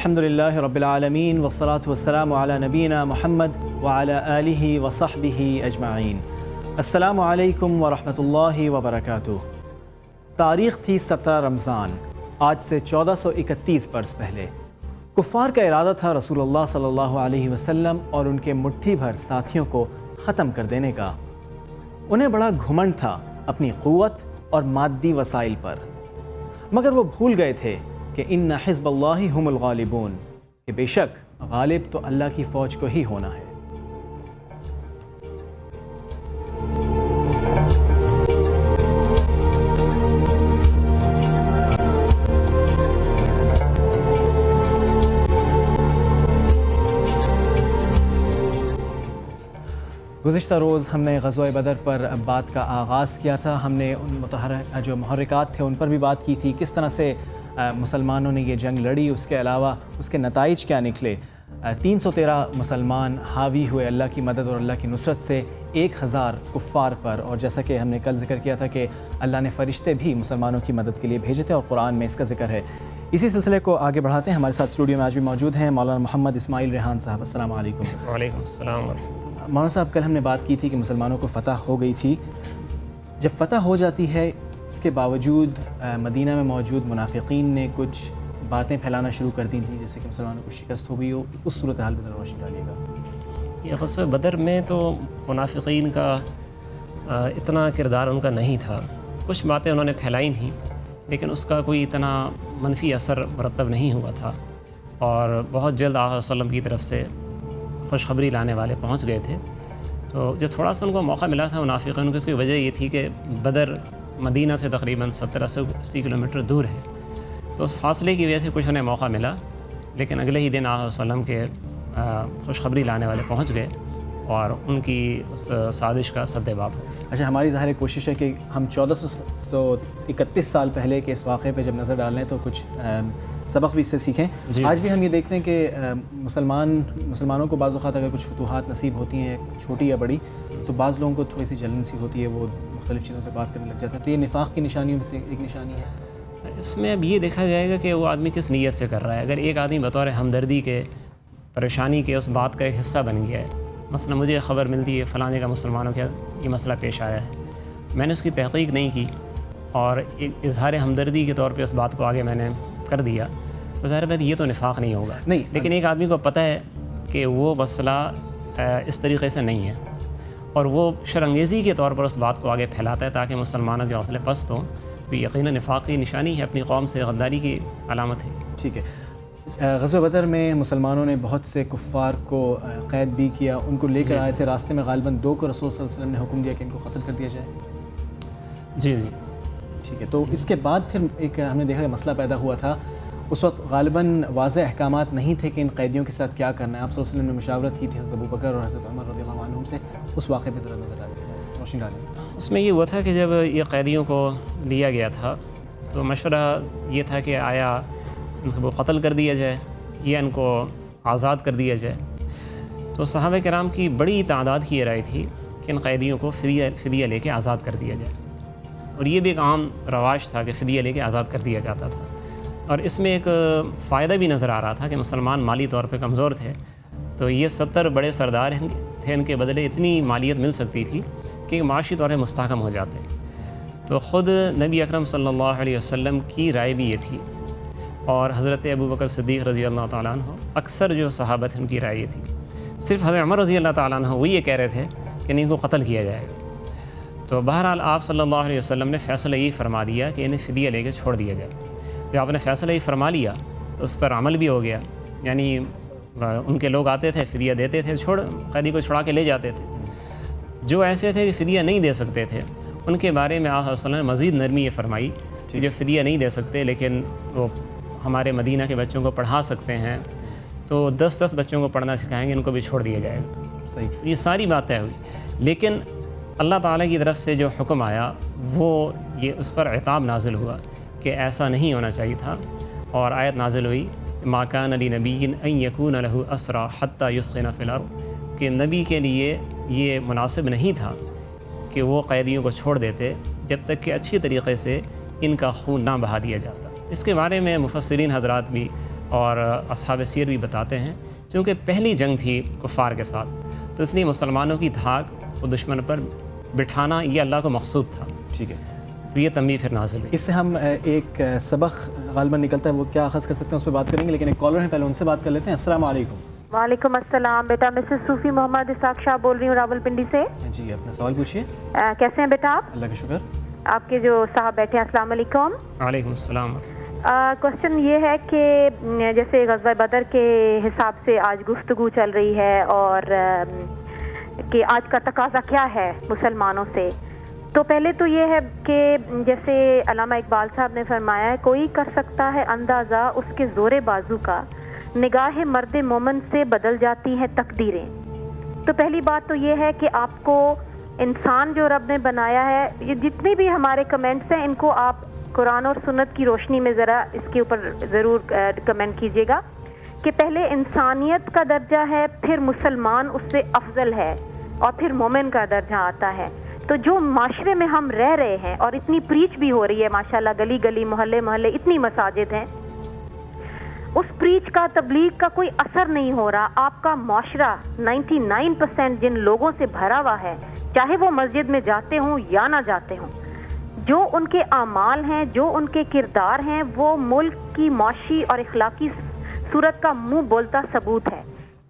الحمدللہ رب العالمین والصلاة والسلام علی نبینا محمد وعلی آلہ وصحبہ اجمعین۔ السلام علیکم ورحمۃ اللہ وبرکاتہ۔ تاریخ تھی 17 رمضان، آج سے 1431 برس پہلے۔ کفار کا ارادہ تھا رسول اللہ صلی اللہ علیہ وسلم اور ان کے مٹھی بھر ساتھیوں کو ختم کر دینے کا۔ انہیں بڑا گھمنڈ تھا اپنی قوت اور مادی وسائل پر، مگر وہ بھول گئے تھے کہ ان حزب اللہ هم الغالبون، کہ بے شک غالب تو اللہ کی فوج کو ہی ہونا ہے۔ گزشتہ روز ہم نے غزوہ بدر پر بات کا آغاز کیا تھا۔ ہم نے ان جو محرکات تھے ان پر بھی بات کی تھی، کس طرح سے مسلمانوں نے یہ جنگ لڑی، اس کے علاوہ اس کے نتائج کیا نکلے۔ 313 مسلمان حاوی ہوئے اللہ کی مدد اور اللہ کی نصرت سے 1000 کفار پر، اور جیسا کہ ہم نے کل ذکر کیا تھا کہ اللہ نے فرشتے بھی مسلمانوں کی مدد کے لیے بھیجے تھے اور قرآن میں اس کا ذکر ہے۔ اسی سلسلے کو آگے بڑھاتے ہیں۔ ہمارے ساتھ اسٹوڈیو میں آج بھی موجود ہیں مولانا محمد اسماعیل ریحان صاحب۔ السلام علیکم۔ وعلیکم السلام ورحمۃ اللہ۔ مولانا صاحب، کل ہم نے بات کی تھی کہ مسلمانوں کو فتح ہو گئی تھی۔ جب فتح ہو جاتی ہے، اس کے باوجود مدینہ میں موجود منافقین نے کچھ باتیں پھیلانا شروع کر دی تھیں، جیسے کہ مسلمانوں کو شکست ہو گئی ہو۔ اس صورتحال پر ذرا روشنی ڈالیے گا۔ یہ غزوہ بدر میں تو منافقین کا اتنا کردار ان کا نہیں تھا۔ کچھ باتیں انہوں نے پھیلائی تھیں، لیکن اس کا کوئی اتنا منفی اثر مرتب نہیں ہوا تھا، اور بہت جلد آقا صلی اللہ علیہ وسلم کی طرف سے خوشخبری لانے والے پہنچ گئے تھے۔ تو جو تھوڑا سا ان کو موقع ملا تھا منافقین کو، اس کی وجہ یہ تھی کہ بدر مدینہ سے تقریباً 70-80 کلومیٹر دور ہے، تو اس فاصلے کی وجہ سے کچھ انہیں موقع ملا، لیکن اگلے ہی دن آقا صلی اللہ علیہ وسلم کے خوشخبری لانے والے پہنچ گئے اور ان کی اس سازش کا سدباب ہو۔ اچھا، ہماری ظاہر کوشش ہے کہ ہم 1431 سال پہلے کے اس واقعے پہ جب نظر ڈالیں تو کچھ سبق بھی اس سے سیکھیں۔ جی۔ آج بھی ہم یہ دیکھتے ہیں کہ مسلمانوں کو بعض اوقات اگر کچھ فتوحات نصیب ہوتی ہیں، چھوٹی یا بڑی، تو بعض لوگوں کو تھوڑی سی جلن سی ہوتی ہے، وہ مختلف چیزوں پہ بات کرنے لگ جاتے ہیں۔ تو یہ نفاق کی نشانیوں میں سے ایک نشانی ہے۔ اس میں اب یہ دیکھا جائے گا کہ وہ آدمی کس نیت سے کر رہا ہے۔ اگر ایک آدمی بطور ہمدردی کے، پریشانی کے اس بات کا ایک حصہ بن گیا ہے، مثلا مجھے خبر ملتی ہے فلاں جگہ مسلمانوں کا یہ مسئلہ پیش آیا ہے، میں نے اس کی تحقیق نہیں کی اور ایک اظہار ہمدردی کے طور پہ اس بات کو آگے میں نے کر دیا، تو ظاہر بات یہ تو نفاق نہیں ہوگا۔ نہیں، لیکن ایک آدمی کو پتہ ہے کہ وہ مسئلہ اس طریقے سے نہیں ہے، اور وہ شرانگیزی کے طور پر اس بات کو آگے پھیلاتا ہے تاکہ مسلمانوں کے حوصلے پست ہوں، تو یقیناً نفاق کی نشانی ہے، اپنی قوم سے غداری کی علامت ہے۔ ٹھیک ہے۔ غزوہ بدر میں مسلمانوں نے بہت سے کفار کو قید بھی کیا، ان کو لے کر آئے تھے راستے میں، غالباً 2 کو رسول صلی اللہ علیہ وسلم نے حکم دیا کہ ان کو قتل کر دیا جائے۔ جی جی ٹھیک ہے۔ تو اس کے بعد پھر ایک ہم نے دیکھا کہ مسئلہ پیدا ہوا تھا۔ اس وقت غالباً واضح احکامات نہیں تھے کہ ان قیدیوں کے ساتھ کیا کرنا ہے۔ آپ صلی اللہ علیہ وسلم نے مشاورت کی تھی حضرت ابوبکر اور حضرت عمر رضی اللہ عنہم سے۔ اس واقعے پہ ذرا نظر ڈالیں، روشنی ڈالیں۔ اس میں یہ ہوا تھا کہ جب یہ قیدیوں کو لیا گیا تھا تو مشورہ یہ تھا کہ آیا ان کو قتل کر دیا جائے یا ان کو آزاد کر دیا جائے۔ تو صحابہ کرام کی بڑی تعداد کی یہ رائے تھی کہ ان قیدیوں کو فدیہ لے کے آزاد کر دیا جائے، اور یہ بھی ایک عام رواج تھا کہ فدیہ لے کے آزاد کر دیا جاتا تھا، اور اس میں ایک فائدہ بھی نظر آ رہا تھا کہ مسلمان مالی طور پہ کمزور تھے، تو یہ 70 بڑے سردار تھے، ان کے بدلے اتنی مالیت مل سکتی تھی کہ معاشی طور پہ مستحکم ہو جاتے۔ تو خود نبی اکرم صلی اللہ علیہ وسلم کی رائے بھی یہ تھی، اور حضرت ابوبکر صدیق رضی اللہ تعالیٰ عنہ، اکثر جو صحابہ تھے ان کی رائے یہ تھی۔ صرف حضرت عمر رضی اللہ تعالیٰ عنہ وہ یہ کہہ رہے تھے کہ ان کو قتل کیا جائے گا۔ تو بہرحال آپ صلی اللہ علیہ وسلم نے فیصلہ یہ فرما دیا کہ انہیں فدیہ لے کے چھوڑ دیا جائے۔ جب آپ نے فیصلہ یہ فرما لیا تو اس پر عمل بھی ہو گیا، یعنی ان کے لوگ آتے تھے، فدیہ دیتے تھے، قیدی کو چھڑا کے لے جاتے تھے۔ جو ایسے تھے کہ فدیہ نہیں دے سکتے تھے، ان کے بارے میں آپ صلی اللہ علیہ وسلم نے مزید نرمی یہ فرمائی کہ جو فدیہ نہیں دے سکتے لیکن وہ ہمارے مدینہ کے بچوں کو پڑھا سکتے ہیں، تو 10 بچوں کو پڑھنا سکھائیں گے، ان کو بھی چھوڑ دیا جائے گا۔ صحیح۔ یہ ساری باتیں ہوئی، لیکن اللہ تعالیٰ کی طرف سے جو حکم آیا وہ یہ اس پر عتاب نازل ہوا کہ ایسا نہیں ہونا چاہیے تھا، اور آیت نازل ہوئی ما کان لنبی ان یکون لہ اسریٰ حتی یثخن فی الارض، کہ نبی کے لیے یہ مناسب نہیں تھا کہ وہ قیدیوں کو چھوڑ دیتے جب تک کہ اچھی طریقے سے ان کا خون نہ بہا دیا جاتا۔ اس کے بارے میں مفسرین حضرات بھی اور اصحاب سیر بھی بتاتے ہیں چونکہ پہلی جنگ تھی کفار کے ساتھ، تو اس لیے مسلمانوں کی دھاک وہ دشمن پر بٹھانا یہ اللہ کو مقصود تھا۔ ٹھیک ہے، تو یہ تنبیہ پھر نازل ہوئی۔ اس سے ہم ایک سبق غالباً نکلتا ہے، وہ کیا اخذ کر سکتے ہیں اس پہ بات کریں گے، لیکن ایک کالر ہیں پہلے ان سے بات کر لیتے ہیں۔ السلام علیکم۔ وعلیکم السلام بیٹا، مسز صوفی محمد اسحاق شاہ بول رہی ہوں راولپنڈی سے۔ جی اپنا سوال پوچھیے۔ کیسے ہیں بیٹا آپ؟ اللہ کا شکر۔ آپ کے جو صاحب بیٹھے ہیں، السلام علیکم۔ وعلیکم السلام۔ کوشچن یہ ہے کہ جیسے غزوہ بدر کے حساب سے آج گفتگو چل رہی ہے اور کہ آج کا تقاضا کیا ہے مسلمانوں سے، تو پہلے تو یہ ہے کہ جیسے علامہ اقبال صاحب نے فرمایا ہے، کوئی کر سکتا ہے اندازہ اس کے زور بازو کا، نگاہ مرد مومن سے بدل جاتی ہیں تقدیریں۔ تو پہلی بات تو یہ ہے کہ آپ کو انسان جو رب نے بنایا ہے، یہ جتنے بھی ہمارے کمنٹس ہیں ان کو آپ قرآن اور سنت کی روشنی میں ذرا اس کے اوپر ضرور کمنٹ کیجیے گا کہ پہلے انسانیت کا درجہ ہے، پھر مسلمان اس سے افضل ہے، اور پھر مومن کا درجہ آتا ہے۔ تو جو معاشرے میں ہم رہ رہے ہیں اور اتنی پریچ بھی ہو رہی ہے ماشاءاللہ، گلی گلی محلے محلے اتنی مساجد ہیں، اس پریچ کا تبلیغ کا کوئی اثر نہیں ہو رہا۔ آپ کا معاشرہ 99% جن لوگوں سے بھرا ہوا ہے، چاہے وہ مسجد میں جاتے ہوں یا نہ جاتے ہوں، جو ان کے اعمال ہیں، جو ان کے کردار ہیں، وہ ملک کی معاشی اور اخلاقی صورت کا منہ بولتا ثبوت ہے۔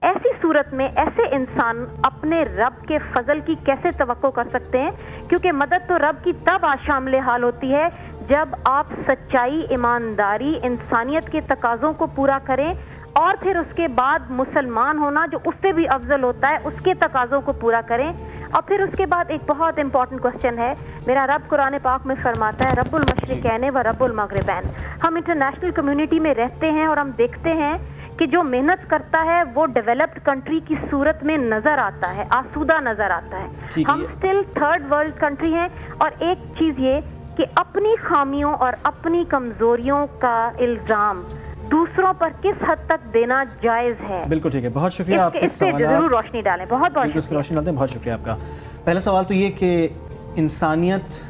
ایسی صورت میں ایسے انسان اپنے رب کے فضل کی کیسے توقع کر سکتے ہیں؟ کیونکہ مدد تو رب کی تب شامل حال ہوتی ہے جب آپ سچائی، ایمانداری، انسانیت کے تقاضوں کو پورا کریں، اور پھر اس کے بعد مسلمان ہونا جو اس سے بھی افضل ہوتا ہے، اس کے تقاضوں کو پورا کریں۔ اور پھر اس کے بعد ایک بہت امپورٹنٹ کوشچن ہے، میرا رب قرآن پاک میں فرماتا ہے رب المشرقین و رب المغربین۔ ہم انٹرنیشنل کمیونٹی میں رہتے ہیں اور ہم دیکھتے ہیں کہ جو محنت کرتا ہے وہ ڈیولپڈ کنٹری کی صورت میں نظر آتا ہے، آسودہ نظر آتا ہے۔ ہم سٹل تھرڈ ورلڈ کنٹری ہیں۔ اور ایک چیز یہ کہ اپنی خامیوں اور اپنی کمزوریوں کا الزام دوسروں پر کس حد تک دینا جائز ہے؟ بالکل ٹھیک ہے، بہت شکریہ آپ کے اس پہ ضرور روشنی ڈالیں۔ بہت بہت اس پہ روشنی ڈالتے ہیں، بہت شکریہ آپ کا۔ پہلا سوال تو یہ کہ انسانیت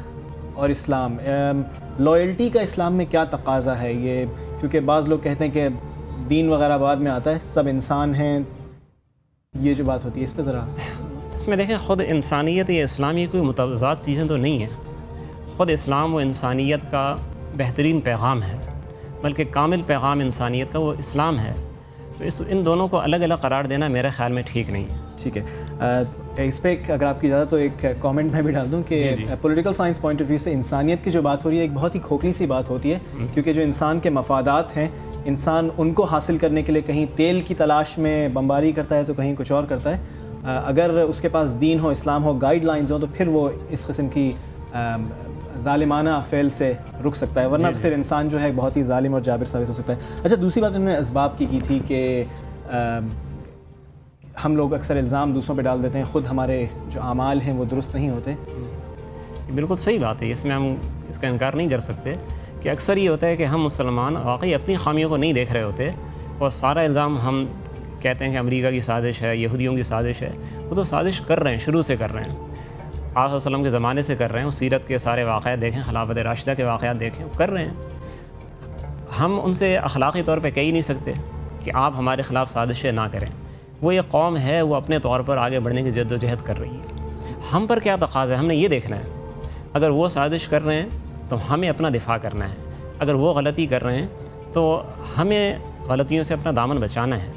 اور اسلام، لائلٹی کا اسلام میں کیا تقاضا ہے؟ یہ کیونکہ بعض لوگ کہتے ہیں کہ دین وغیرہ بعد میں آتا ہے، سب انسان ہیں، یہ جو بات ہوتی ہے اس پہ ذرا۔ اس میں دیکھیں، خود انسانیت یا اسلام یہ کوئی متضاد چیزیں تو نہیں ہیں۔ خود اسلام و انسانیت کا بہترین پیغام ہے، بلکہ کامل پیغام انسانیت کا وہ اسلام ہے۔ تو ان دونوں کو الگ الگ قرار دینا میرے خیال میں ٹھیک نہیں ہے۔ ٹھیک ہے، اس پہ اگر آپ کی اجازت تو ایک کامنٹ میں بھی ڈال دوں کہ political science point of view سے انسانیت کی جو بات ہو رہی ہے ایک بہت ہی کھوکھلی سی بات ہوتی ہے، کیونکہ جو انسان کے مفادات ہیں، انسان ان کو حاصل کرنے کے لیے کہیں تیل کی تلاش میں بمباری کرتا ہے تو کہیں کچھ اور کرتا ہے۔ اگر اس کے پاس دین ہو، اسلام ہو، گائیڈ لائنز ہوں، تو پھر وہ اس قسم کی ظالمانہ فعل سے رک سکتا ہے، ورنہ تو پھر انسان جو ہے بہت ہی ظالم اور جابر ثابت ہو سکتا ہے۔ اچھا، دوسری بات انہوں نے اسباب کی تھی کہ ہم لوگ اکثر الزام دوسروں پہ ڈال دیتے ہیں، خود ہمارے جو اعمال ہیں وہ درست نہیں ہوتے۔ بالکل صحیح بات ہے، اس میں ہم اس کا انکار نہیں کر سکتے کہ اکثر یہ ہوتا ہے کہ ہم مسلمان واقعی اپنی خامیوں کو نہیں دیکھ رہے ہوتے، اور سارا الزام ہم کہتے ہیں کہ امریکہ کی سازش ہے، یہودیوں کی سازش ہے۔ وہ تو سازش کر رہے ہیں، شروع سے کر رہے ہیں، آپ صلی اللہ علیہ وسلم کے زمانے سے کر رہے ہیں۔ سیرت کے سارے واقعات دیکھیں، خلافت راشدہ کے واقعات دیکھیں، وہ کر رہے ہیں۔ ہم ان سے اخلاقی طور پہ کہہ ہی نہیں سکتے کہ آپ ہمارے خلاف سازشیں نہ کریں۔ وہ یہ قوم ہے، وہ اپنے طور پر آگے بڑھنے کی جد و جہد کر رہی ہے۔ ہم پر کیا تقاضا ہے، ہم نے یہ دیکھنا ہے۔ اگر وہ سازش کر رہے ہیں تو ہمیں اپنا دفاع کرنا ہے، اگر وہ غلطی کر رہے ہیں تو ہمیں غلطیوں سے اپنا دامن بچانا ہے،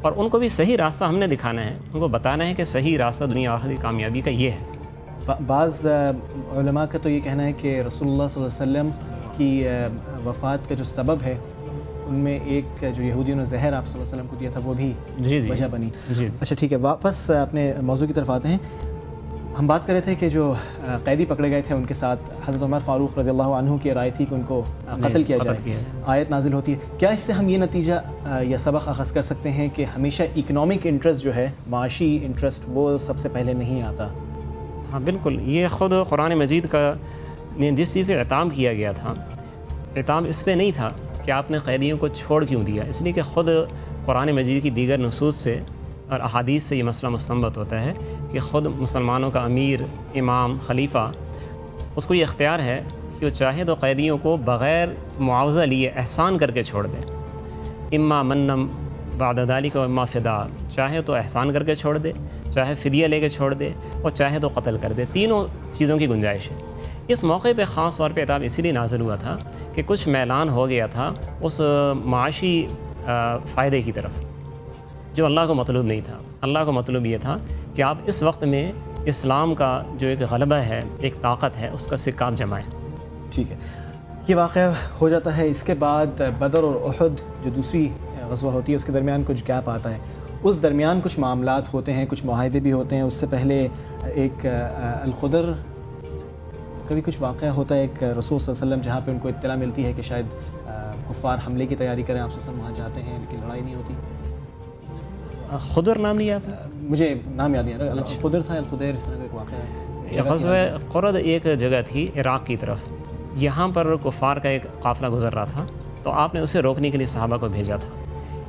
اور ان کو بھی صحیح راستہ ہم نے دکھانا ہے، ان کو بتانا ہے کہ صحیح راستہ دنیا آخرت کی کامیابی کا یہ ہے۔ بعض علماء کا تو یہ کہنا ہے کہ رسول اللہ صلی اللہ علیہ وسلم کی وفات کا جو سبب ہے ان میں ایک جو یہودیوں نے زہر آپ صلی اللہ علیہ وسلم کو دیا تھا وہ بھی وجہ بنی۔ اچھا ٹھیک ہے، واپس اپنے موضوع کی طرف آتے ہیں۔ ہم بات کر رہے تھے کہ جو قیدی پکڑے گئے تھے ان کے ساتھ حضرت عمر فاروق رضی اللہ عنہ کی رائے تھی کہ ان کو قتل کیا جائے، آیت نازل ہوتی ہے۔ کیا اس سے ہم یہ نتیجہ یا سبق اخذ کر سکتے ہیں کہ ہمیشہ اکنامک انٹرسٹ جو ہے، معاشی انٹرسٹ، وہ سب سے پہلے نہیں آتا؟ ہاں بالکل، یہ خود قرآن مجید کا جس چیز پہ اعتام کیا گیا تھا، اعتام اس پہ نہیں تھا کہ آپ نے قیدیوں کو چھوڑ کیوں دیا، اس لیے کہ خود قرآن مجید کی دیگر نصوص سے اور احادیث سے یہ مسئلہ مستنبط ہوتا ہے کہ خود مسلمانوں کا امیر، امام، خلیفہ، اس کو یہ اختیار ہے کہ وہ چاہے تو قیدیوں کو بغیر معاوضہ لیے احسان کر کے چھوڑ دے، اما منم بعد ذالک و اما فدا، چاہے تو احسان کر کے چھوڑ دے، چاہے فدیہ لے کے چھوڑ دے، اور چاہے تو قتل کر دے، تینوں چیزوں کی گنجائش ہے۔ اس موقع پہ خاص طور پہ عتاب اسی لیے نازل ہوا تھا کہ کچھ میلان ہو گیا تھا اس معاشی فائدے کی طرف جو اللہ کو مطلوب نہیں تھا۔ اللہ کو مطلوب یہ تھا کہ آپ اس وقت میں اسلام کا جو ایک غلبہ ہے، ایک طاقت ہے، اس کا سکہ آپ جمائیں۔ ٹھیک ہے، یہ واقعہ ہو جاتا ہے، اس کے بعد بدر اور احد جو دوسری غزوہ ہوتی ہے اس کے درمیان کچھ گیپ آتا ہے، اس درمیان کچھ معاملات ہوتے ہیں، کچھ معاہدے بھی ہوتے ہیں۔ اس سے پہلے ایک الخدر کبھی کچھ واقعہ ہوتا ہے، ایک رسول صلی اللہ علیہ وسلم جہاں پہ ان کو اطلاع ملتی ہے کہ شاید کفار حملے کی تیاری کریں، آپ صلی اللہ علیہ وسلم وہاں جاتے ہیں لیکن لڑائی نہیں ہوتی۔ خدر نام لیا آپ نے؟ مجھے نام یاد نہیں آ رہا، خدر تھا، الخدیر، اس طرح کا ایک واقعہ ہے۔ غزوہ قرد ایک جگہ تھی عراق کی طرف، یہاں پر کفار کا ایک قافلہ گزر رہا تھا، تو آپ نے اسے روکنے کے لیے صحابہ کو بھیجا تھا،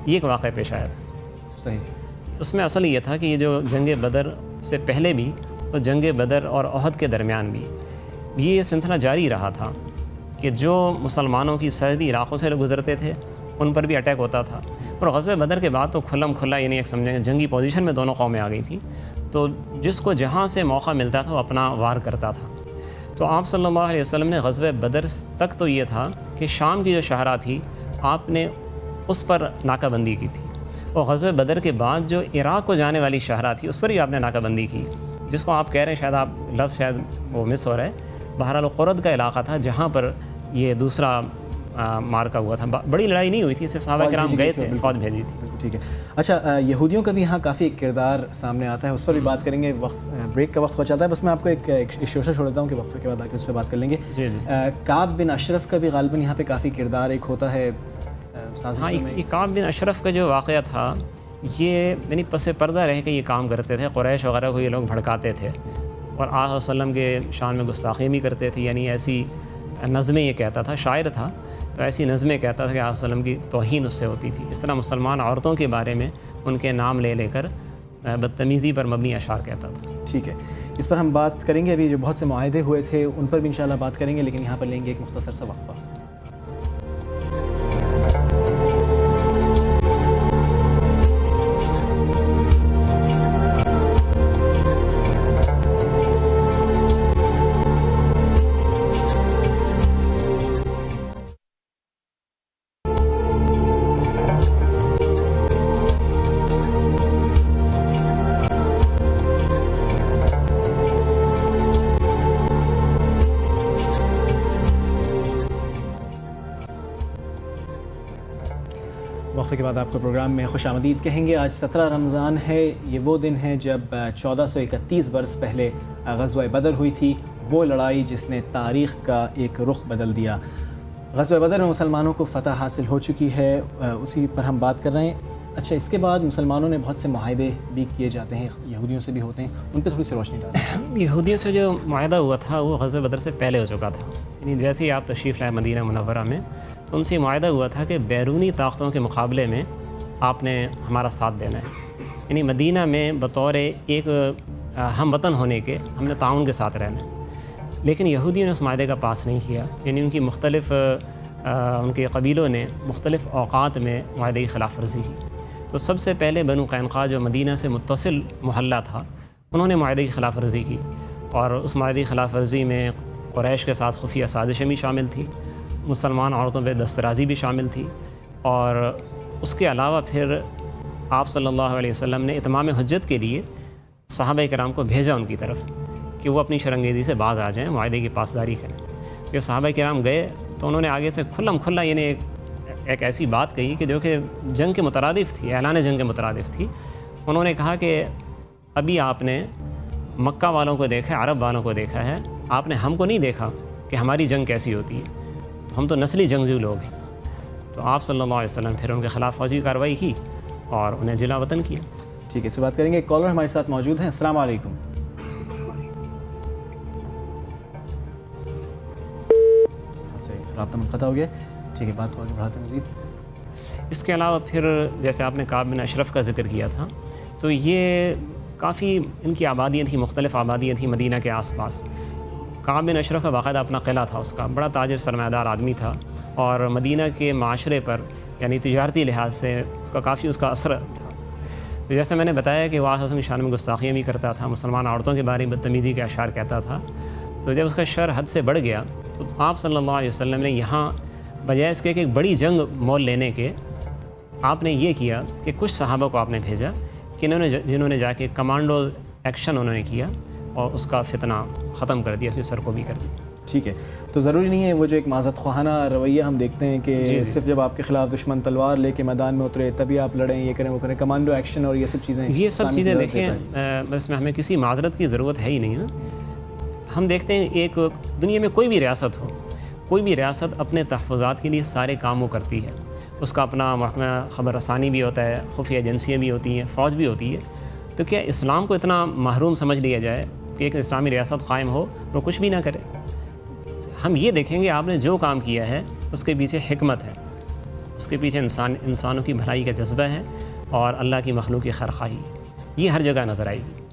یہ ایک واقعہ پیش آیا تھا۔ صحیح۔ اس میں اصل یہ تھا کہ یہ جو جنگ بدر سے پہلے بھی اور جنگ بدر اور احد کے درمیان بھی یہ سلسلہ جاری رہا تھا کہ جو مسلمانوں کی سرحدی علاقوں سے گزرتے تھے ان پر بھی اٹیک ہوتا تھا، اور غزوہ بدر کے بعد تو کھلم کھلا یعنی ایک سمجھیں جنگی پوزیشن میں دونوں قومیں آ گئی تھیں، تو جس کو جہاں سے موقع ملتا تھا وہ اپنا وار کرتا تھا۔ تو آپ صلی اللہ علیہ وسلم نے غزوہ بدر تک تو یہ تھا کہ شام کی جو شاہراہ تھی آپ نے اس پر ناکہ بندی کی تھی، اور غزوہ بدر کے بعد جو عراق کو جانے والی شاہراہ تھی اس پر بھی آپ نے ناکہ بندی کی، جس کو آپ کہہ رہے ہیں، شاید آپ لفظ شاید وہ مس ہو رہا ہے، بہرحال قرد کا علاقہ تھا جہاں پر یہ دوسرا مارکا ہوا تھا۔ بڑی لڑائی نہیں ہوئی تھی، صرف صحابہ کرام گئے تھے، فوج بھیجی تھی۔ ٹھیک ہے، اچھا، یہودیوں کا بھی یہاں کافی ایک کردار سامنے آتا ہے، اس پر بھی بات کریں گے۔ بریک کا وقت ہو جاتا ہے، بس میں آپ کو ایک شوشہ چھوڑ دیتا ہوں کہ وقفے کے بعد آ کے اس پہ بات کر لیں گے۔ کعب بن اشرف کا بھی غالباً یہاں پہ کافی کردار ایک ہوتا ہے سازش میں۔ یہ کعب بن اشرف کا جو واقعہ تھا یہ یعنی پس پردہ رہ کے یہ کام کرتے تھے، قریش وغیرہ کو یہ لوگ بھڑکاتے تھے اور آقا وسلم کے شان میں گستاخی بھی کرتے تھے، یعنی ایسی نظمیں یہ کہتا تھا، شاعر تھا تو ایسی نظمیں کہتا تھا کہ آقا وسلم کی توہین اس سے ہوتی تھی۔ اس طرح مسلمان عورتوں کے بارے میں ان کے نام لے لے کر بدتمیزی پر مبنی اشعار کہتا تھا۔ ٹھیک ہے، اس پر ہم بات کریں گے، ابھی جو بہت سے معاہدے ہوئے تھے ان پر بھی انشاءاللہ بات کریں گے، لیکن یہاں پر لیں گے ایک مختصر سا وقفہ۔ وقفے کے بعد آپ کو پروگرام میں خوش آمدید کہیں گے۔ آج 17 رمضان ہے، یہ وہ دن ہے جب 1431 برس پہلے غزوہ بدر ہوئی تھی، وہ لڑائی جس نے تاریخ کا ایک رخ بدل دیا۔ غزوہ بدر میں مسلمانوں کو فتح حاصل ہو چکی ہے، اسی پر ہم بات کر رہے ہیں۔ اچھا، اس کے بعد مسلمانوں نے بہت سے معاہدے بھی کیے جاتے ہیں، یہودیوں سے بھی ہوتے ہیں، ان پہ تھوڑی سی روشنی ڈالیں۔ یہودیوں سے جو معاہدہ ہوا تھا وہ غزوہ بدر سے پہلے ہو چکا تھا، یعنی جیسے ہی آپ تشریف لائے مدینہ منورہ میں تو ان سے یہ معاہدہ ہوا تھا کہ بیرونی طاقتوں کے مقابلے میں آپ نے ہمارا ساتھ دینا ہے، یعنی مدینہ میں بطور ایک ہم وطن ہونے کے ہم نے تعاون کے ساتھ رہنا ہے۔ لیکن یہودیوں نے اس معاہدے کا پاس نہیں کیا، یعنی ان کی مختلف ان کے قبیلوں نے مختلف اوقات میں معاہدے کی خلاف ورزی کی۔ تو سب سے پہلے بنو قینقاع جو مدینہ سے متصل محلہ تھا، انہوں نے معاہدے کی خلاف ورزی کی، اور اس معاہدے کی خلاف ورزی میں قریش کے ساتھ خفیہ سازشیں بھی شامل تھیں، مسلمان عورتوں پہ دسترازی بھی شامل تھی، اور اس کے علاوہ پھر آپ صلی اللہ علیہ وسلم نے اتمام حجت کے لیے صحابہ کرام کو بھیجا ان کی طرف کہ وہ اپنی شرنگیزی سے باز آ جائیں، معاہدے کی پاسداری کریں۔ کہ صحابہ کرام گئے تو انہوں نے آگے سے کھلم کھلا یعنی ایک ایسی بات کہی کہ جو کہ جنگ کے مترادف تھی، اعلان جنگ کے مترادف تھی۔ انہوں نے کہا کہ ابھی آپ نے مکہ والوں کو دیکھا ہے، عرب والوں کو دیکھا ہے، آپ نے ہم کو نہیں دیکھا کہ ہماری جنگ کیسی ہوتی ہے، تو ہم تو نسلی جنگجو لوگ ہیں۔ تو آپ صلی اللہ علیہ وسلم پھر ان کے خلاف فوجی کارروائی کی اور انہیں جلا وطن کیا۔ ٹھیک ہے، اس سے بات کریں گے۔ کالر ہمارے ساتھ موجود ہیں، السلام علیکم۔ رابطہ منقطع ہو گیا، ٹھیک ہے، بات کو آگے بڑھاتے ہیں مزید۔ اس کے علاوہ پھر جیسے آپ نے کعب بن اشرف کا ذکر کیا تھا، تو یہ کافی ان کی آبادیاں تھیں، مختلف آبادیاں تھیں مدینہ کے آس پاس۔ کعب بن اشرف کا باقاعدہ اپنا قلعہ تھا، اس کا بڑا تاجر سرمایہ دار آدمی تھا، اور مدینہ کے معاشرے پر یعنی تجارتی لحاظ سے کافی اس کا اثر تھا۔ تو جیسے میں نے بتایا کہ وہ آج کی شان میں گستاخیاں بھی کرتا تھا، مسلمان عورتوں کے بارے میں بدتمیزی کے اشعار کہتا تھا۔ تو جب اس کا شر حد سے بڑھ گیا تو آپ صلی اللہ علیہ وسلم نے یہاں بجائے اس کے کہ ایک بڑی جنگ مول لینے کے، آپ نے یہ کیا کہ کچھ صحابہ کو آپ نے بھیجا کہ جنہوں نے جا کے کمانڈو ایکشن انہوں نے کیا اور اس کا فتنہ ختم کر دیا، اس کی سرکوبی کر دی۔ ٹھیک ہے، تو ضروری نہیں ہے وہ جو ایک معذرت خواہانہ رویہ ہم دیکھتے ہیں کہ صرف جب آپ کے خلاف دشمن تلوار لے کے میدان میں اترے تبھی آپ لڑیں، یہ کریں وہ کریں، کمانڈو ایکشن اور یہ سب چیزیں دیکھیں بس میں ہمیں کسی معذرت کی ضرورت ہے ہی نہیں نا۔ ہم دیکھتے ہیں ایک دنیا میں کوئی بھی ریاست ہو، کوئی بھی ریاست اپنے تحفظات کے لیے سارے کاموں کرتی ہے، اس کا اپنا محکمہ خبر رسانی بھی ہوتا ہے، خفیہ ایجنسیاں بھی ہوتی ہیں، فوج بھی ہوتی ہے۔ تو کیا اسلام کو اتنا محروم سمجھ لیا جائے کہ ایک اسلامی ریاست قائم ہو تو کچھ بھی نہ کرے؟ ہم یہ دیکھیں گے آپ نے جو کام کیا ہے اس کے پیچھے حکمت ہے، اس کے پیچھے انسانوں کی بھلائی کا جذبہ ہے اور اللہ کی مخلوق کی خیرخواہی، یہ ہر جگہ نظر آئے گی۔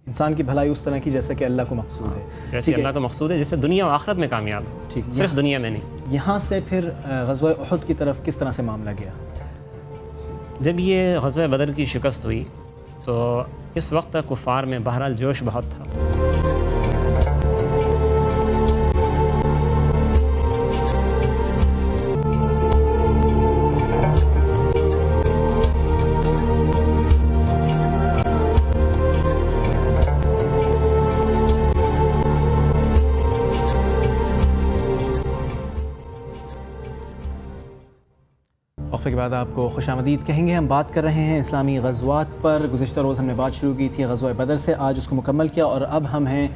انسان کی بھلائی اس طرح کی جیسا کہ اللہ کو مقصود ہے، جیسے اللہ کو مقصود ہے، جیسے دنیا و آخرت میں کامیاب ہے، صرف دنیا میں نہیں۔ یہاں سے پھر غزوہ احد کی طرف کس طرح سے معاملہ گیا؟ جب یہ غزوہ بدر کی شکست ہوئی تو اس وقت تک کفار میں بہرحال جوش بہت تھا۔ وقفے کے بعد آپ کو خوش آمدید کہیں گے۔ ہم بات کر رہے ہیں اسلامی غزوات پر۔ گزشتہ روز ہم نے بات شروع کی تھی غزوہ بدر سے، آج اس کو مکمل کیا اور اب ہم ہیں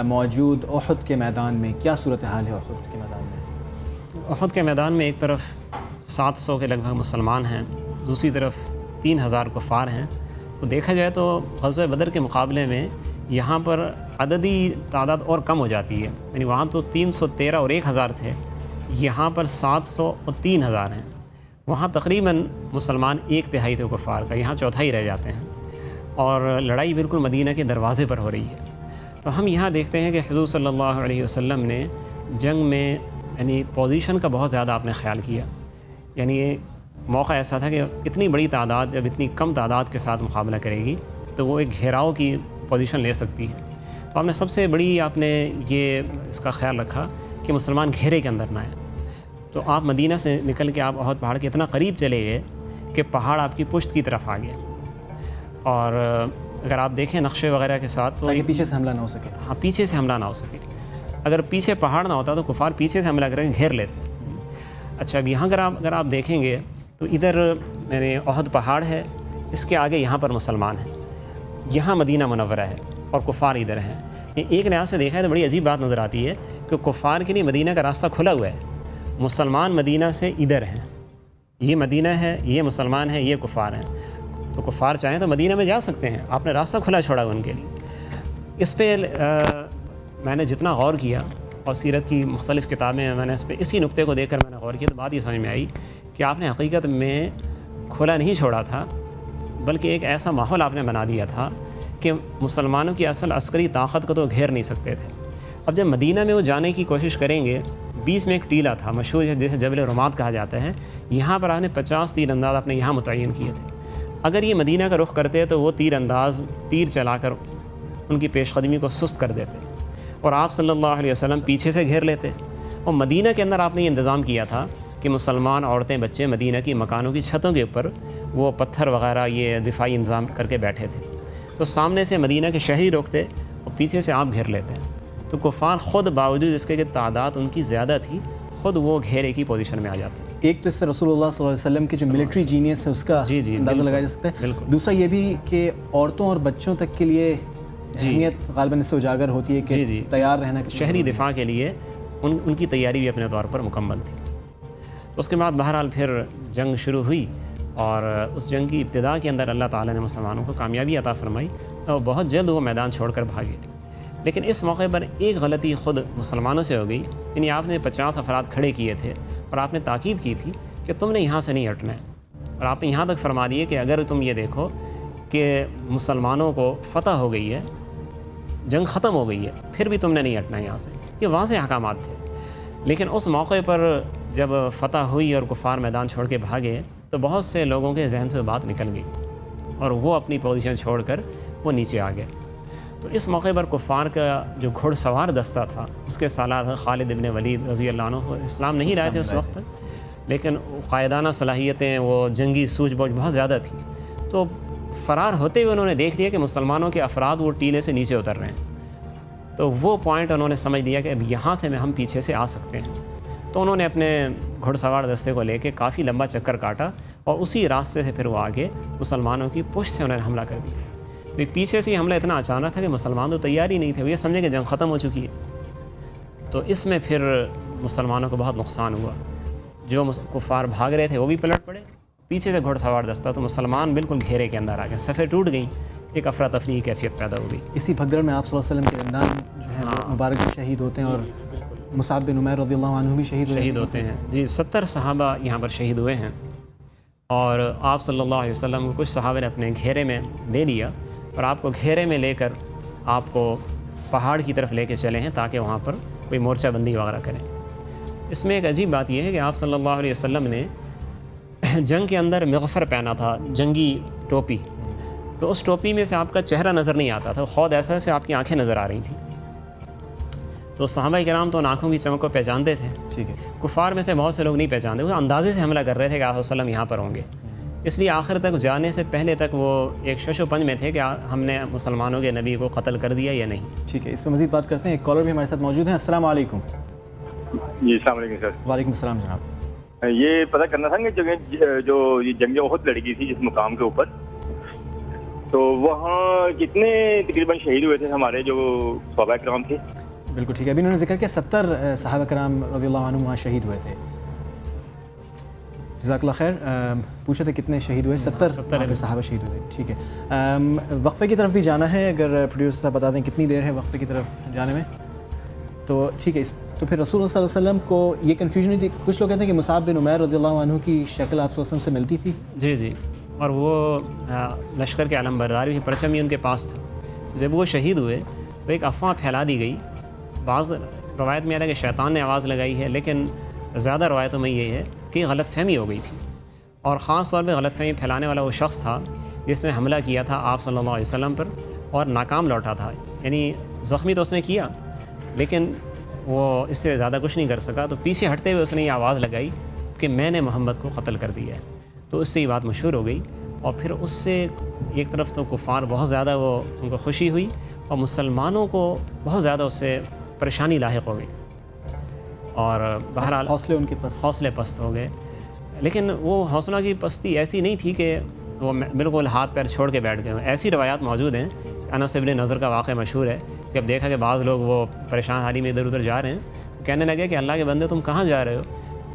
موجود احد کے میدان میں۔ کیا صورتحال ہے احد کے میدان میں؟ احد کے میدان میں ایک طرف 700 کے لگ بھگ مسلمان ہیں، دوسری طرف 3000 کفار ہیں۔ تو دیکھا جائے تو غزوہ بدر کے مقابلے میں یہاں پر عددی تعداد اور کم ہو جاتی ہے، یعنی وہاں تو 313 اور 1000 تھے، یہاں پر 700 اور 3000 ہیں۔ وہاں تقریباً مسلمان 1/3 تھے کفار کا، یہاں 1/4 رہ جاتے ہیں، اور لڑائی بالکل مدینہ کے دروازے پر ہو رہی ہے۔ تو ہم یہاں دیکھتے ہیں کہ حضور صلی اللہ علیہ وسلم نے جنگ میں یعنی پوزیشن کا بہت زیادہ آپ نے خیال کیا، یعنی موقع ایسا تھا کہ اتنی بڑی تعداد جب اتنی کم تعداد کے ساتھ مقابلہ کرے گی تو وہ ایک گھیراؤ کی پوزیشن لے سکتی ہے۔ تو آپ نے سب سے بڑی آپ نے یہ اس کا خیال رکھا کہ مسلمان گھیرے کے اندر نہ آئیں۔ تو آپ مدینہ سے نکل کے آپ احد پہاڑ کے اتنا قریب چلے گئے کہ پہاڑ آپ کی پشت کی طرف آ گیا، اور اگر آپ دیکھیں نقشے وغیرہ کے ساتھ تو تاکہ پیچھے سے حملہ نہ ہو سکے۔ ہاں، پیچھے سے حملہ نہ ہو سکے۔ اگر پیچھے پہاڑ نہ ہوتا تو کفار پیچھے سے حملہ کر کے گھیر لیتے۔ اچھا، اب یہاں اگر آپ دیکھیں گے تو ادھر یعنی احد پہاڑ ہے، اس کے آگے یہاں پر مسلمان ہیں، یہاں مدینہ منورہ ہے اور کفار ادھر ہیں۔ ایک لحاظ سے دیکھا ہے تو بڑی عجیب بات نظر آتی ہے کہ کفار کے لیے مدینہ کا راستہ کھلا ہوا ہے، مسلمان مدینہ سے ادھر ہیں، یہ مدینہ ہے، یہ مسلمان ہیں، یہ کفار ہیں۔ تو کفار چاہیں تو مدینہ میں جا سکتے ہیں، آپ نے راستہ کھلا چھوڑا ان کے لیے۔ اس پہ میں نے جتنا غور کیا اور سیرت کی مختلف کتابیں میں نے اس پہ اسی نقطے کو دیکھ کر میں نے غور کیا تو بات یہ سمجھ میں آئی کہ آپ نے حقیقت میں کھلا نہیں چھوڑا تھا، بلکہ ایک ایسا ماحول آپ نے بنا دیا تھا کہ مسلمانوں کی اصل عسکری طاقت کو تو گھیر نہیں سکتے تھے۔ اب جب مدینہ میں وہ جانے کی کوشش کریں گے، بیچ میں ایک ٹیلا تھا مشہور ہے جسے جبل رماد کہا جاتا ہے، یہاں پر آپ نے 50 تیر انداز آپ نے یہاں متعین کیے تھے۔ اگر یہ مدینہ کا رخ کرتے تو وہ تیر انداز تیر چلا کر ان کی پیش قدمی کو سست کر دیتے اور آپ صلی اللہ علیہ وسلم پیچھے سے گھیر لیتے۔ اور مدینہ کے اندر آپ نے یہ انتظام کیا تھا کہ مسلمان عورتیں بچے مدینہ کی مکانوں کی چھتوں کے اوپر وہ پتھر وغیرہ یہ دفاعی انتظام کر کے بیٹھے تھے، تو سامنے سے مدینہ کے شہری روکتے اور پیچھے سے آپ گھیر لیتے ہیں۔ تو کفار خود باوجود اس کے کہ تعداد ان کی زیادہ تھی، خود وہ گھیرے کی پوزیشن میں آ جاتے ہیں۔ ایک تو اس سے رسول اللہ صلی اللہ علیہ وسلم کی جو ملٹری جینیس ہے اس کا اندازہ لگایا جا سکتا ہے، دوسرا یہ بھی کہ عورتوں اور بچوں تک کے لیے اہمیت غالباً اس سے اجاگر ہوتی ہے کہ تیار رہنا، شہری دفاع کے لیے ان کی تیاری بھی اپنے طور پر مکمل تھی۔ اس کے بعد بہرحال پھر جنگ شروع ہوئی اور اس جنگ کی ابتدا کے اندر اللہ تعالیٰ نے مسلمانوں کو کامیابی عطا فرمائی اور بہت جلد وہ میدان چھوڑ کر بھاگے۔ لیکن اس موقع پر ایک غلطی خود مسلمانوں سے ہو گئی، یعنی آپ نے 50 افراد کھڑے کیے تھے اور آپ نے تاکید کی تھی کہ تم نے یہاں سے نہیں ہٹنا ہے، اور آپ نے یہاں تک فرما دیے کہ اگر تم یہ دیکھو کہ مسلمانوں کو فتح ہو گئی ہے جنگ ختم ہو گئی ہے پھر بھی تم نے نہیں ہٹنا یہاں سے. یہ واضح احکامات تھے. لیکن اس موقع پر جب فتح ہوئی اور کفار میدان چھوڑ کے بھاگے تو بہت سے لوگوں کے ذہن سے بات نکل گئی اور وہ اپنی پوزیشن چھوڑ کر وہ نیچے آ گئے. تو اس موقع پر کفار کا جو گھڑ سوار دستہ تھا اس کے سالار خالد ابن ولید رضی اللہ عنہ اسلام نہیں لائے تھے اس وقت، لیکن قائدانہ صلاحیتیں، وہ جنگی سوجھ بوجھ بہت زیادہ تھی. تو فرار ہوتے ہوئے انہوں نے دیکھ لیا کہ مسلمانوں کے افراد وہ ٹیلے سے نیچے اتر رہے ہیں. تو وہ پوائنٹ انہوں نے سمجھ لیا کہ اب یہاں سے ہم پیچھے سے آ سکتے ہیں. تو انہوں نے اپنے گھڑ سوار دستے کو لے کے کافی لمبا چکر کاٹا اور اسی راستے سے پھر وہ آگے مسلمانوں کی پشت سے انہوں نے حملہ کر دیا. تو پیچھے سے حملہ اتنا اچانک تھا کہ مسلمان تو تیار ہی نہیں تھے، وہ یہ سمجھے کہ جنگ ختم ہو چکی ہے. تو اس میں پھر مسلمانوں کو بہت نقصان ہوا. جو کفار بھاگ رہے تھے وہ بھی پلٹ پڑے، پیچھے سے گھڑ سوار دستہ، تو مسلمان بالکل گھیرے کے اندر آ گئے، صفیں ٹوٹ گئیں، ایک افراتفری کی کیفیت پیدا ہو گئی. اسی بھگدڑ میں آپ صلی اللہ علیہ وسلم کے دندان جو ہیں وہ مبارک شہید ہوتے ہیں اور مصعب بن عمیر رضی اللہ عنہ بھی شہید ہوتے ہیں. جی 70 صحابہ یہاں پر شہید ہوئے ہیں. اور آپ صلی اللہ علیہ وسلم کو کچھ صحابہ نے اپنے گھیرے میں لے لیا اور آپ کو گھیرے میں لے کر آپ کو پہاڑ کی طرف لے کے چلے ہیں تاکہ وہاں پر کوئی مورچہ بندی وغیرہ کریں. اس میں ایک عجیب بات یہ ہے کہ آپ صلی اللہ علیہ وسلم نے جنگ کے اندر مغفر پہنا تھا، جنگی ٹوپی. تو اس ٹوپی میں سے آپ کا چہرہ نظر نہیں آتا تھا، خود ایسا سے آپ کی آنکھیں نظر آ رہی تھیں. تو صحابہ کرام تو ان آنکھوں کی چمک کو پہچانتے تھے. ٹھیک ہے. کفار میں سے بہت سے لوگ نہیں پہچانتے، وہ اندازے سے حملہ کر رہے تھے کہ آپ وسلم یہاں پر ہوں گے. اس لیے آخر تک جانے سے پہلے تک وہ ایک شش و پنج میں تھے کہ ہم نے مسلمانوں کے نبی کو قتل کر دیا یا نہیں. ٹھیک ہے، اس پہ مزید بات کرتے ہیں. ایک کالر بھی ہمارے ساتھ موجود ہیں. السلام علیکم. جی السلام علیکم سر. وعلیکم السلام جناب. یہ پتہ کرنا تھا کہ جو یہ جنگ احد لڑی گئی تھی جس مقام کے اوپر، تو وہاں کتنے تقریباً شہید ہوئے تھے ہمارے جو صحابہ کرام تھے؟ بالکل ٹھیک ہے. ابھی انہوں نے ذکر کیا 70 صحابہ کرام رضی اللہ عنہ وہاں شہید ہوئے تھے. جزاک اللہ خیر. پوچھے تھے کتنے شہید ہوئے؟ 70 صحابہ شہید ہوئے. ٹھیک ہے. وقفے کی طرف بھی جانا ہے، اگر پروڈیوسر صاحب بتا دیں کتنی دیر ہے وقفے کی طرف جانے میں. تو ٹھیک ہے. تو پھر رسول اللہ صلی اللہ علیہ وسلم کو یہ کنفیوژن نہیں تھی. کچھ لوگ کہتے ہیں کہ مصعب بن عمیر رضی اللہ عنہ کی شکل آپ صلی اللہ علیہ وسلم سے ملتی تھی. جی جی. اور وہ لشکر کے علم برداری پرچم ہی ان کے پاس تھا. جب وہ شہید ہوئے تو ایک افواہ پھیلا دی گئی. بعض روایت میں آتا ہے کہ شیطان نے آواز لگائی ہے، لیکن زیادہ روایتوں میں یہ ہے کہ غلط فہمی ہو گئی تھی. اور خاص طور پہ غلط فہمی پھیلانے والا وہ شخص تھا جس نے حملہ کیا تھا آپ صلی اللہ علیہ وسلم پر اور ناکام لوٹا تھا. یعنی زخمی تو اس نے کیا لیکن وہ اس سے زیادہ کچھ نہیں کر سکا. تو پیچھے ہٹتے ہوئے اس نے یہ آواز لگائی کہ میں نے محمد کو قتل کر دیا ہے. تو اس سے یہ بات مشہور ہو گئی اور پھر اس سے ایک طرف تو کفار بہت زیادہ وہ ان کو خوشی ہوئی اور مسلمانوں کو بہت زیادہ اس سے پریشانی لاحق ہو گئی اور بہرحال حوصلے پست ہو گئے. لیکن وہ حوصلہ کی پستی ایسی نہیں تھی کہ وہ بالکل ہاتھ پیر چھوڑ کے بیٹھ گئے. ایسی روایات موجود ہیں. انس بن نضر کا واقعہ مشہور ہے کہ اب دیکھا کہ بعض لوگ وہ پریشان حالی میں ادھر ادھر جا رہے ہیں، کہنے لگے کہ اللہ کے بندے تم کہاں جا رہے ہو؟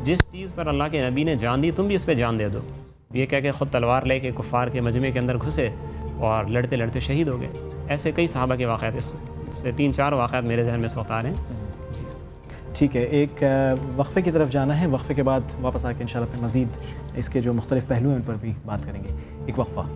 جس چیز پر اللہ کے نبی نے جان دی تم بھی اس پہ جان دے دو. یہ کہہ کے خود تلوار لے کے کفار کے مجمع کے اندر گھسے اور لڑتے لڑتے شہید ہو گئے. ایسے کئی صحابہ کے واقعات، اس سے 3-4 واقعات میرے ذہن میں اس وقت آ رہے ہیں. ٹھیک ہے. ایک وقفے کی طرف جانا ہے. وقفے کے بعد واپس آ کے انشاءاللہ پھر مزید اس کے جو مختلف پہلو ہیں ان پر بھی بات کریں گے. ایک وقفہ.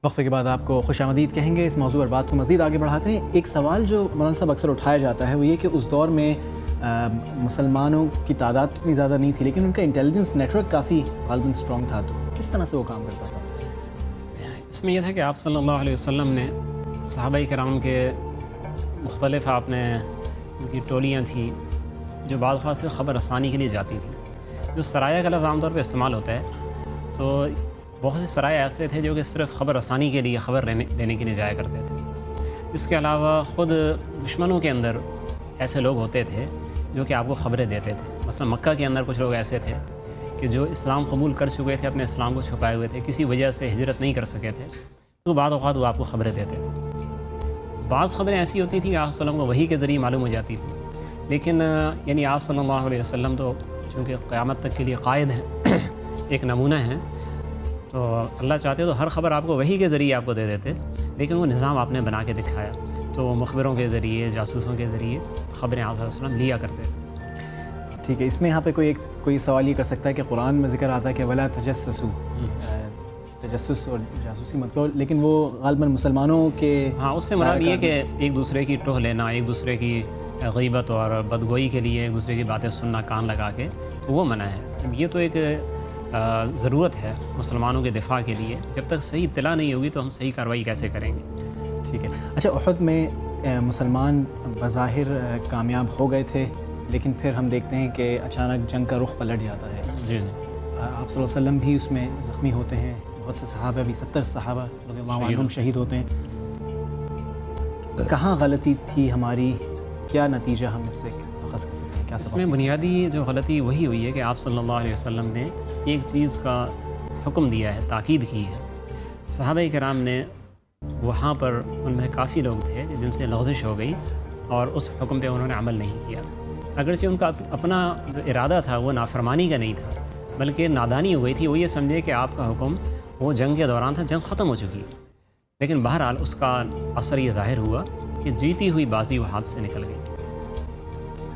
وقفے کے بعد آپ کو خوش آمدید کہیں گے. اس موضوع پر بات کو مزید آگے بڑھاتے ہیں. ایک سوال جو مولانا صاحب اکثر اٹھایا جاتا ہے وہ یہ کہ اس دور میں مسلمانوں کی تعداد اتنی زیادہ نہیں تھی لیکن ان کا انٹیلیجنس نیٹ ورک کافی غالباً اسٹرانگ تھا. تو کس طرح سے وہ کام کرتا تھا؟ اس میں یہ تھا کہ آپ صلی اللہ علیہ وسلم نے صحابہ کرام کے مختلف آپ نے ان کی ٹولیاں تھیں جو بعض خاص سے خبر رسانی کے لیے جاتی تھیں. جو سرایہ کا لفظ عام طور پہ استعمال ہوتا ہے تو بہت سے سرائے ایسے تھے جو کہ صرف خبر رسانی کے لیے خبر لینے کے لیے جایا کرتے تھے. اس کے علاوہ خود دشمنوں کے اندر ایسے لوگ ہوتے تھے جو کہ آپ کو خبریں دیتے تھے. مثلا مکہ کے اندر کچھ لوگ ایسے تھے کہ جو اسلام قبول کر چکے تھے، اپنے اسلام کو چھپائے ہوئے تھے، کسی وجہ سے ہجرت نہیں کر سکے تھے. تو بعض اوقات وہ آپ کو خبریں دیتے تھے. بعض خبریں ایسی ہوتی تھیں کہ آپ صلی اللہ علیہ وسلم کو وحی کے ذریعے معلوم ہو جاتی تھی. لیکن یعنی آپ صلی اللہ علیہ وسلم تو چونکہ قیامت تک کے لیے قائد ہیں ایک نمونہ ہیں, تو اللہ چاہتے تو ہر خبر آپ کو وحی کے ذریعے آپ کو دے دیتے, لیکن وہ نظام آپ نے بنا کے دکھایا. تو وہ مخبروں کے ذریعے, جاسوسوں کے ذریعے خبریں آپ صلی اللہ علیہ وسلم لیا کرتے تھے. ٹھیک ہے, اس میں یہاں پہ کوئی سوال یہ کر سکتا ہے کہ قرآن میں ذکر آتا ہے کہ ولا تجسسوا, تجسس اور جاسوسی مت کرو, لیکن وہ غالباً مسلمانوں کے اس سے مراد یہ کہ ایک دوسرے کی ٹوہ لینا, ایک دوسرے کی غیبت اور بدگوئی کے لیے ایک دوسرے کی باتیں سننا کان لگا کے, وہ منع ہے. یہ تو ایک ضرورت ہے مسلمانوں کے دفاع کے لیے. جب تک صحیح اطلاع نہیں ہوگی تو ہم صحیح کارروائی کیسے کریں گے؟ ٹھیک ہے. اچھا, احد میں مسلمان بظاہر کامیاب ہو گئے تھے, لیکن پھر ہم دیکھتے ہیں کہ اچانک جنگ کا رخ پلٹ جاتا ہے. جی آپ صلی اللہ علیہ وسلم بھی اس میں زخمی ہوتے ہیں, بہت سے صحابہ بھی 70 صحابہ رضی اللہ عنہم شہید ہوتے ہیں. کہاں غلطی تھی ہماری, کیا نتیجہ ہم اس سے اخذ کر سکتے ہیں, کیا اس میں بنیادی جو غلطی وہی ہوئی ہے کہ آپ صلی اللہ علیہ وسلم نے ایک چیز کا حکم دیا ہے, تاکید کی ہے. صحابہ کرام نے وہاں پر ان میں کافی لوگ تھے جن سے لغزش ہو گئی اور اس حکم پہ انہوں نے عمل نہیں کیا. اگرچہ ان کا اپنا جو ارادہ تھا وہ نافرمانی کا نہیں تھا, بلکہ نادانی ہو گئی تھی. وہ یہ سمجھے کہ آپ کا حکم وہ جنگ کے دوران تھا, جنگ ختم ہو چکی ہے. لیکن بہرحال اس کا اثر یہ ظاہر ہوا کہ جیتی ہوئی بازی وہ ہاتھ سے نکل گئی.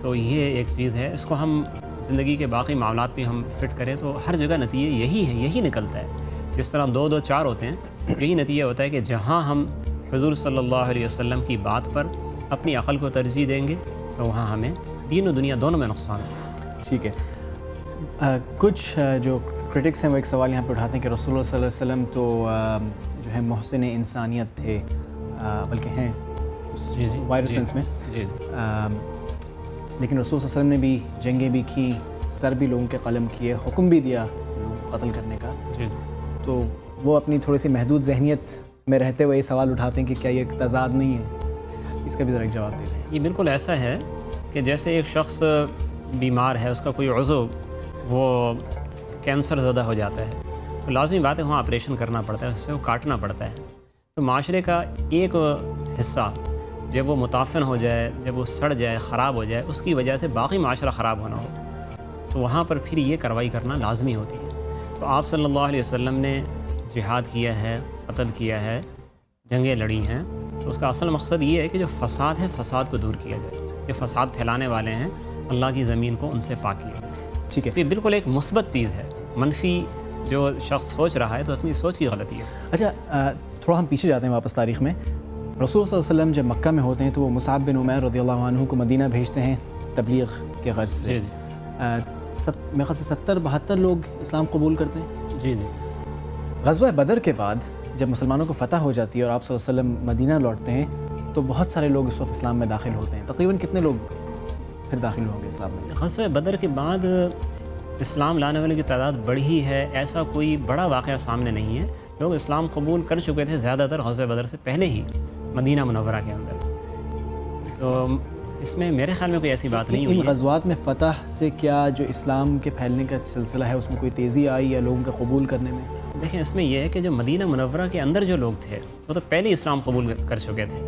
تو یہ ایک چیز ہے, اس کو ہم زندگی کے باقی معاملات پہ ہم فٹ کریں تو ہر جگہ نتیجہ یہی ہے, یہی نکلتا ہے. جس طرح 2 2 4 ہوتے ہیں, یہی نتیجہ ہوتا ہے کہ جہاں ہم حضور صلی اللہ علیہ وسلم کی بات پر اپنی عقل کو ترجیح دیں گے تو وہاں ہمیں دین و دنیا دونوں میں نقصان ہے. ٹھیک ہے. کچھ جو کرٹکس ہیں وہ ایک سوال یہاں پہ اٹھاتے ہیں کہ رسول اللہ صلی اللہ علیہ وسلم تو جو ہے محسن انسانیت تھے, بلکہ ہیں وائرس سینس میں, لیکن رسول صلی اللہ علیہ وسلم نے بھی جنگیں بھی کی, سر بھی لوگوں کے قلم کیے, حکم بھی دیا لوگوں قتل کرنے کا. تو وہ اپنی تھوڑی سی محدود ذہنیت میں رہتے ہوئے یہ سوال اٹھاتے ہیں کہ کیا یہ تضاد نہیں ہے؟ اس کا بھی ذرا ایک جواب دے دیں. یہ بالکل ایسا ہے کہ جیسے ایک شخص بیمار ہے, اس کا کوئی عضو وہ کینسر زدہ ہو جاتا ہے, تو لازمی بات ہے وہاں آپریشن کرنا پڑتا ہے, اس سے وہ کاٹنا پڑتا ہے. تو معاشرے کا ایک حصہ جب وہ متعفن ہو جائے, جب وہ سڑ جائے, خراب ہو جائے, اس کی وجہ سے باقی معاشرہ خراب ہونا ہو, تو وہاں پر پھر یہ کارروائی کرنا لازمی ہوتی ہے. تو آپ صلی اللہ علیہ وسلم نے جہاد کیا ہے, قتل کیا ہے, جنگیں لڑی ہیں, تو اس کا اصل مقصد یہ ہے کہ جو فساد ہے فساد کو دور کیا جائے. جو فساد پھیلانے والے ہیں اللہ کی زمین کو ان سے پاک کیا جائے. ٹھیک ہے, یہ بالکل ایک مثبت چیز ہے. منفی جو شخص سوچ رہا ہے تو اپنی سوچ کی غلطی ہے. اچھا, تھوڑا ہم پیچھے جاتے ہیں واپس تاریخ میں. رسول صلی اللہ علیہ وسلم جب مکہ میں ہوتے ہیں تو وہ مصعب بن عمیر رضی اللہ عنہ کو مدینہ بھیجتے ہیں تبلیغ کے غرض سے. میرے خیال سے 70-72 لوگ اسلام قبول کرتے ہیں. جی. غزوہ بدر کے بعد جب مسلمانوں کو فتح ہو جاتی ہے اور آپ صلی اللہ علیہ وسلم مدینہ لوٹتے ہیں تو بہت سارے لوگ اس وقت اسلام میں داخل ہوتے ہیں. تقریباً کتنے لوگ پھر داخل ہوں گے اسلام میں؟ غزوہ بدر کے بعد اسلام لانے والے کی تعداد بڑھی ہے, ایسا کوئی بڑا واقعہ سامنے نہیں ہے. لوگ اسلام قبول کر چکے تھے زیادہ تر غزوہ بدر سے پہلے ہی مدینہ منورہ کے اندر. تو اس میں میرے خیال میں کوئی ایسی بات نہیں ہوئی. ان غزوات میں فتح سے کیا جو اسلام کے پھیلنے کا سلسلہ ہے اس میں کوئی تیزی آئی یا لوگوں کا قبول کرنے میں؟ دیکھیں, اس میں یہ ہے کہ جو مدینہ منورہ کے اندر جو لوگ تھے وہ تو پہلے اسلام قبول کر چکے تھے.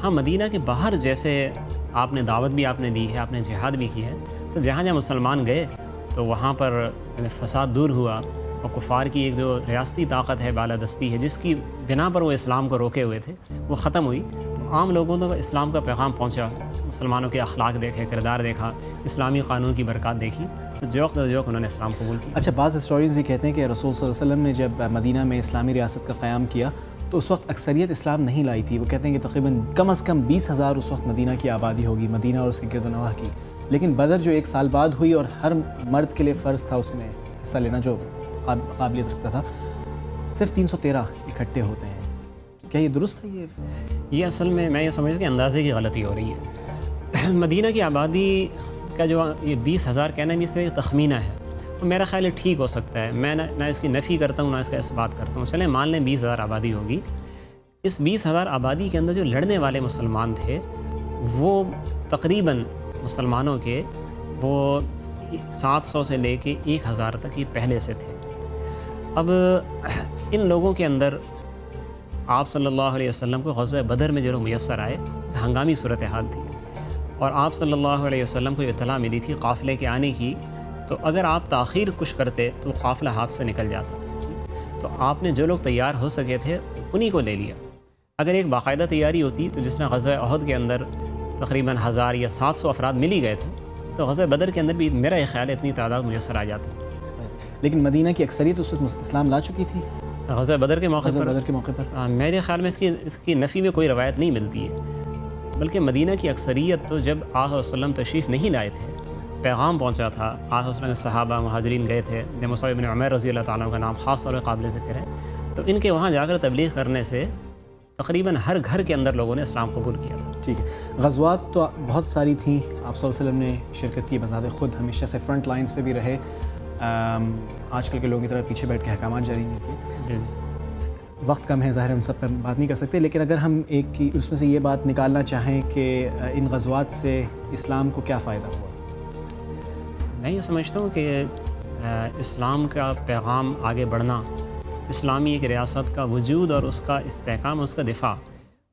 ہاں, مدینہ کے باہر جیسے آپ نے دعوت بھی آپ نے دی ہے, آپ نے جہاد بھی کی ہے, تو جہاں جہاں مسلمان گئے تو وہاں پر فساد دور ہوا اور کفار کی ایک جو ریاستی طاقت ہے, بالادستی ہے, جس کی بنا پر وہ اسلام کو روکے ہوئے تھے, وہ ختم ہوئی. تو عام لوگوں کو اسلام کا پیغام پہنچا, مسلمانوں کے اخلاق دیکھے, کردار دیکھا, اسلامی قانون کی برکات دیکھی, تو جوق انہوں نے اسلام قبول کیا. اچھا, بعض ہسٹورینز یہ کہتے ہیں کہ رسول صلی اللہ علیہ وسلم نے جب مدینہ میں اسلامی ریاست کا قیام کیا تو اس وقت اکثریت اسلام نہیں لائی تھی. وہ کہتے ہیں کہ تقریباً کم از کم 20,000 اس وقت مدینہ کی آبادی ہوگی, مدینہ اور اس کے گرد و نواح کی. لیکن بدر جو 1 سال بعد ہوئی اور ہر مرد کے لیے فرض تھا اس میں حصہ لینا جو قابلیت رکھتا تھا, صرف 313 اکٹھے ہوتے ہیں. کیا یہ درست ہے؟ یہ اصل میں یہ سمجھتا کہ اندازے کی غلطی ہو رہی ہے. مدینہ کی آبادی کا جو یہ 20,000 کہنا ہے, اس سے تخمینہ ہے. تو میرا خیال ہے ٹھیک ہو سکتا ہے. میں نہ اس کی نفی کرتا ہوں نہ اس کا اثبات کرتا ہوں. چلیں مان لیں 20,000 آبادی ہوگی. اس 20,000 آبادی کے اندر جو لڑنے والے مسلمان تھے وہ تقریباً مسلمانوں کے وہ 700 سے لے کے 1,000 تک یہ پہلے سے تھے. اب ان لوگوں کے اندر آپ صلی اللہ علیہ وسلم کو غزوہ بدر میں جو لوگ میسر آئے ہنگامی صورتحال تھی، اور آپ صلی اللہ علیہ وسلم کو اطلاع ملی تھی قافلے کے آنے کی، تو اگر آپ تاخیر کچھ کرتے تو قافلہ ہاتھ سے نکل جاتا، تو آپ نے جو لوگ تیار ہو سکے تھے انہی کو لے لیا۔ اگر ایک باقاعدہ تیاری ہوتی تو جس میں غزوہ احد کے اندر تقریباً 1000 یا 700 افراد مل ہی گئے تھے، تو غزوہ بدر کے اندر بھی میرا یہ خیال ہے اتنی تعداد میسر آ جاتی۔ لیکن مدینہ کی اکثریت اس وقت اسلام لا چکی تھی غزوہ بدر کے موقع پر میرے خیال میں اس کی نفی میں کوئی روایت نہیں ملتی ہے، بلکہ مدینہ کی اکثریت تو جب آقا صلی اللہ علیہ وسلم تشریف نہیں لائے تھے، پیغام پہنچا تھا، آقا صلی اللہ علیہ وسلم کے صحابہ مہاجرین گئے تھے، مصعب بن عمیر رضی اللہ تعالیٰ عنہ کا نام خاص طور پر قابل ذکر ہے، تو ان کے وہاں جا کر تبلیغ کرنے سے تقریباً ہر گھر کے اندر لوگوں نے اسلام قبول کیا تھا۔ ٹھیک ہے، غزوات تو بہت ساری تھیں، آپ صلی اللہ علیہ وسلم نے شرکت کی، بذات خود ہمیشہ سے فرنٹ لائنز پہ بھی رہے، آج کل کے لوگوں کی طرح پیچھے بیٹھ کے احکامات جاری نہیں کیے۔ وقت کم ہے، ظاہر ہم سب پر بات نہیں کر سکتے، لیکن اگر ہم ایک کی اس میں سے یہ بات نکالنا چاہیں کہ ان غزوات سے اسلام کو کیا فائدہ ہوا؟ میں یہ سمجھتا ہوں کہ اسلام کا پیغام آگے بڑھنا، اسلامی ایک ریاست کا وجود اور اس کا استحکام، اس کا دفاع،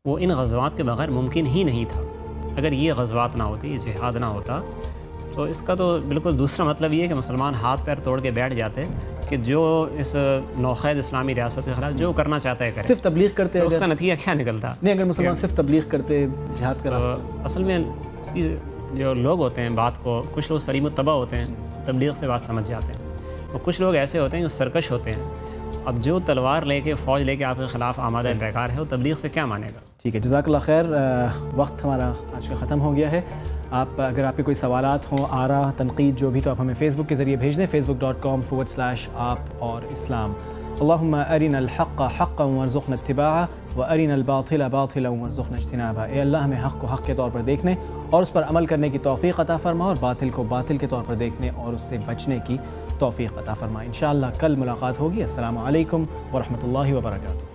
وہ ان غزوات کے بغیر ممکن ہی نہیں تھا۔ اگر یہ غزوات نہ ہوتی، یہ جہاد نہ ہوتا، تو اس کا تو بالکل دوسرا مطلب یہ ہے کہ مسلمان ہاتھ پیر توڑ کے بیٹھ جاتے کہ جو اس نوخیز اسلامی ریاست کے خلاف جو کرنا چاہتا ہے کرے، صرف تبلیغ کرتے تو اس کا نتیجہ کیا نکلتا؟ نہیں، اگر مسلمان صرف تبلیغ کرتے جہاد کا راستہ، اصل میں اس کی جو لوگ ہوتے ہیں بات کو، کچھ لوگ سلیم الطبع ہوتے ہیں، تبلیغ سے بات سمجھ جاتے ہیں، اور کچھ لوگ ایسے ہوتے ہیں جو سرکش ہوتے ہیں۔ اب جو تلوار لے کے فوج لے کے آپ کے خلاف آمادہ پیکار ہے، وہ تبلیغ سے کیا مانے گا؟ ٹھیک ہے، جزاک اللہ خیر، وقت ہمارا آج کا ختم ہو گیا ہے۔ اگر آپ کے کوئی سوالات ہوں، آراء، تنقید، جو بھی، تو آپ ہمیں فیس بک کے ذریعے بھیج دیں، facebook.com/آپ اور اسلام۔ اللہم ارنا الحق حقا وارزقنا اتباعہ وارنا الباطل باطلا وارزقنا اجتنابہ۔ اے اللہ، ہمیں حق کو حق کے طور پر دیکھنے اور اس پر عمل کرنے کی توفیق عطا فرما، اور باطل کو باطل کے طور پر دیکھنے اور اس سے بچنے کی توفیق عطا فرما۔ انشاءاللہ کل ملاقات ہوگی۔ السلام علیکم ورحمۃ اللہ وبرکاتہ۔